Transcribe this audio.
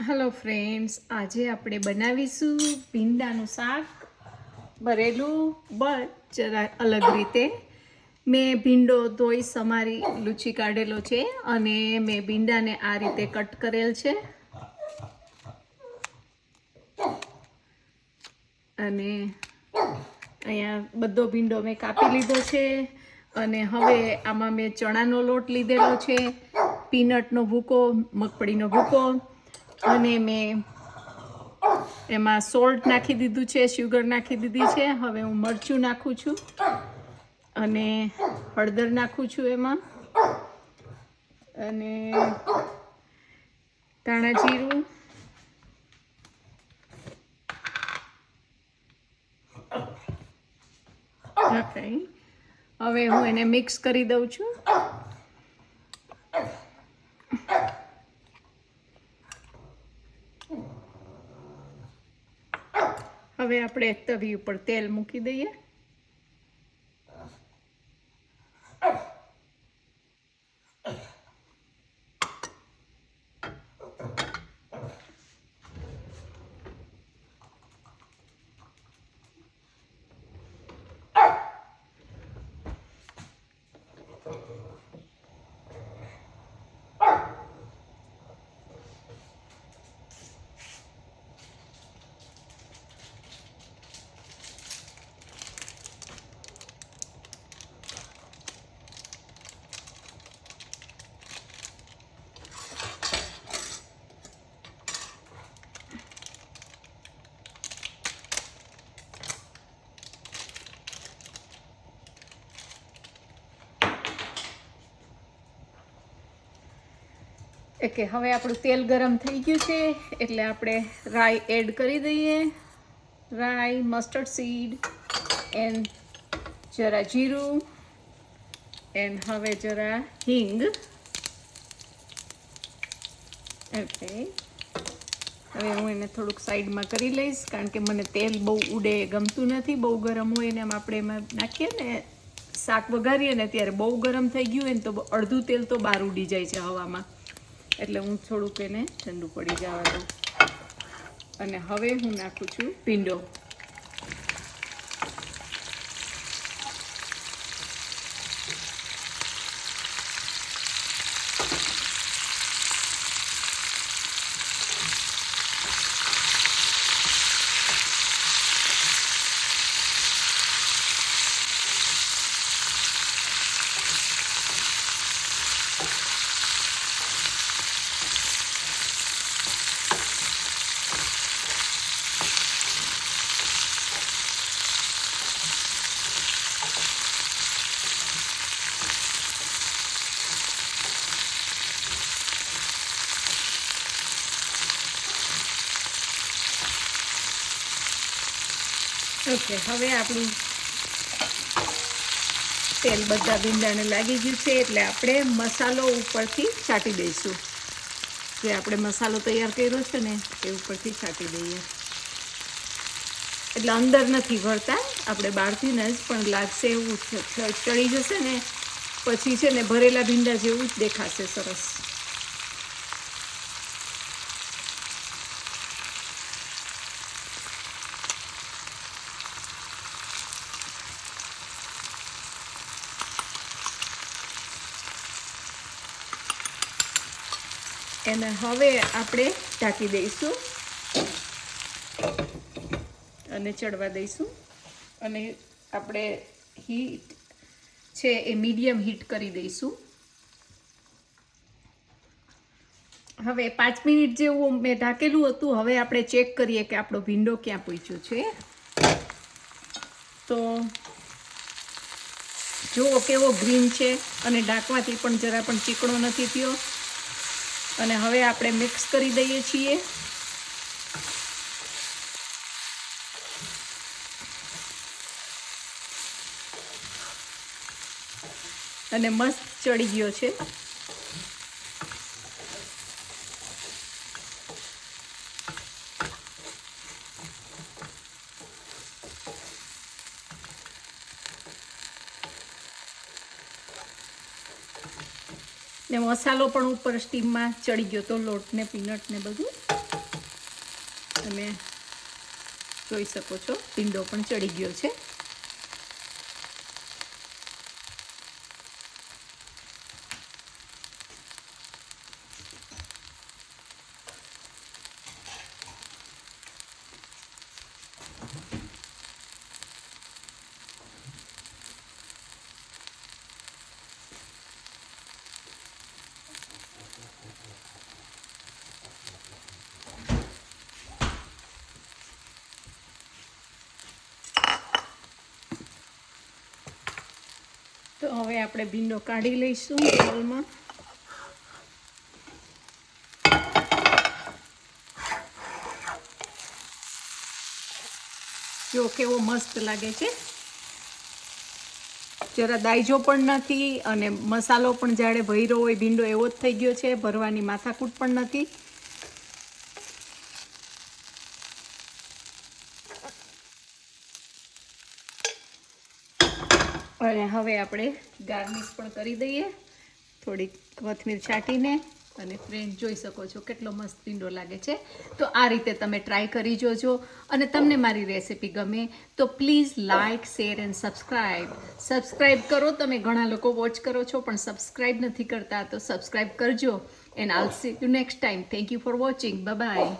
Hello friends, આજે આપણે બનાવીશું ભીંડાનું શાક ભરેલું બટ જરા અલગ રીતે. મેં ભીંડો ધોઈ સમારી લૂછી કાઢેલો છે અને મેં ભીંડાને આ રીતે કટ કરેલ છે અને અહીંયા બધો ભીંડો મેં કાપી લીધો છે અને હવે આમાં મેં ચણાનો લોટ લીધેલો છે, પીનટનો ભૂકો, મગફળીનો ભૂકો અને મેં એમાં સોલ્ટ નાખી દીધું છે, શુગર નાખી દીધી છે. હવે હું મરચું નાખું છું અને હળદર નાખું છું એમાં અને ધાણા જીરું નાખાઈ. હવે હું એને મિક્સ કરી દઉં છું. હવે આપણે તવી ઉપર તેલ મૂકી દઈએ. કે હવે આપણું તેલ ગરમ થઈ ગયું છે એટલે આપણે રાઈ એડ કરી દઈએ. રાઈ, મસ્ટર્ડ સીડ એન્ડ જરા જીરું એન્ડ હવે જરા હિંગ. ઓકે, હવે હું એને થોડુંક સાઈડમાં કરી લઈશ કારણ કે મને તેલ બહુ ઉડે ગમતું નથી. બહુ ગરમ હોય ને આપણે એમાં નાખીએ ને શાક વઘારીએ ને ત્યારે બહુ ગરમ થઈ ગયું હોય ને તો અડધું તેલ તો બહાર ઉડી જાય છે હવામાં, એટલે હું થોડુંક એને ઠંડુ પડી જવા દઉં. અને હવે હું નાખું છું ભીંડો. ઓકે, હવે આપણું તેલ બધા ભીંડાને લાગી ગયું છે એટલે આપણે મસાલો ઉપરથી છાંટી દઈશું. જે આપણે મસાલો તૈયાર કર્યો છે ને એ ઉપરથી છાંટી દઈએ. એટલે અંદર નથી ભરતા, આપણે બહારથી ને જ પણ લાગશે એવું ચડી જશે ને પછી છે ને ભરેલા ભીંડા જેવું જ દેખાશે સરસ. એને હવે આપણે ઢાંકી દઈશું અને ચડવા દઈશું. અને આપણે હીટ છે એ મીડિયમ હીટ કરી દઈશું. હવે 5 મિનિટ જેવું મેં ઢાંકેલું હતું. હવે આપણે ચેક કરીએ કે આપણો ભીંડો ક્યાં પહોંચ્યો છે. તો જુઓ કેવો ગ્રીન છે અને ઢાંકવાથી પણ જરા પણ ચીકણો નથી થયો. અને હવે આપણે મિક્સ કરી દઈએ છીએ. અને મસ્ત ચડી ગયો છે. ને મસાલો પણ ઉપર સ્ટીમમાં ચડી ગયો તો, લોટ ને પીનટ ને બધું. તમે જોઈ શકો છો ભીંડો પણ ચડી ગયો છે. તો હવે આપણે ભીંડો કાઢી લઈશું બોલમાં. જો કેવો મસ્ત લાગે છે. જરા દાઈજો પણ નથી અને મસાલો પણ જાડે ભર્યો હોય ભીંડો એવો જ થઈ ગયો છે. ભરવાની માથાકૂટ પણ નથી. અને હવે આપણે ગાર્નિશ પણ કરી દઈએ થોડીક કોથમીર છાંટીને. અને ફ્રેન્ડ જોઈ શકો છો કેટલો મસ્ત ભીંડો લાગે છે. તો આ રીતે તમે ટ્રાય કરી જોજો. અને તમને મારી રેસિપી ગમે તો please like, share and subscribe કરો. તમે ઘણા લોકો વોચ કરો છો પણ સબસ્ક્રાઈબ નથી કરતા, તો સબસ્ક્રાઈબ કરજો. એન્ડ આલ C you next time. Thank you for watching. Bye bye.